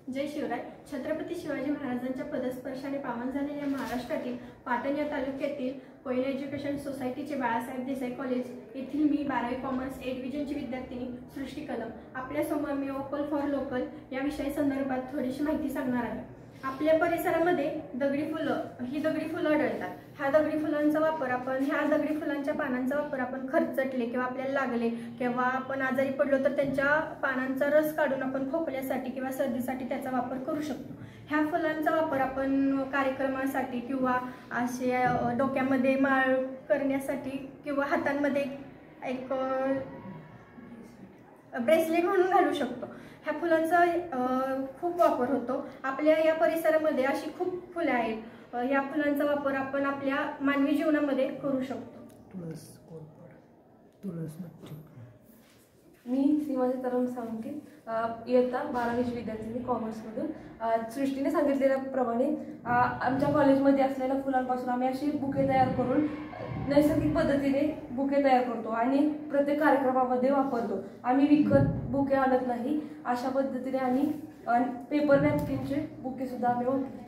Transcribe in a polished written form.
जय शिवराय. छत्रपती शिवाजी महाराजांच्या पदस्पर्शाने पावन झालेल्या महाराष्ट्रातील पाटण या तालुक्यातील कोयल एज्युकेशन सोसायटीचे बाळासाहेब देसाई कॉलेज येथील मी 12वी कॉमर्स ए डिव्हिजनची विद्यार्थिनी सृष्टी कदम आपल्यासमोर मी वोकल फॉर लोकल या विषयासंदर्भात थोडीशी माहिती सांगणार आहे. आपल्या परिसरामध्ये दगडी फुलं आढळतात. ह्या दगडी फुलांचा वापर ह्या दगडी फुलांच्या पानांचा वापर आपण खरचटले किंवा आपल्याला लागले किंवा आपण आजारी पडलो तर त्यांच्या पानांचा रस काढून आपण खोकल्यासाठी किंवा सर्दीसाठी त्याचा वापर करू शकतो. ह्या फुलांचा वापर आपण कार्यक्रमासाठी किंवा असे डोक्यामध्ये माळ करण्यासाठी किंवा हातांमध्ये एक ब्रेसलेट म्हणून घालू शकतो. ह्या फुलांचा खूप वापर होतो. आपल्या या परिसरामध्ये अशी खूप फुले आहेत. या फुलांचा वापर आपण आपल्या मानवी जीवनामध्ये करू शकतो. मी सीमा सीताराम सावंत, इयत्ता 12वी विद्यार्थिनी कॉमर्समधून. सृष्टीने सांगितलेल्याप्रमाणे आमच्या कॉलेजमध्ये असलेल्या फुलांपासून आम्ही अशी बुके तयार करून नैसर्गिक पद्धतीने बुके तयार करतो आणि प्रत्येक कार्यक्रमामध्ये वापरतो. आम्ही विकत बुके आणत नाही. अशा पद्धतीने आम्ही पेपर नॅपकिनचे बुके सुद्धा आम्ही वापरतो.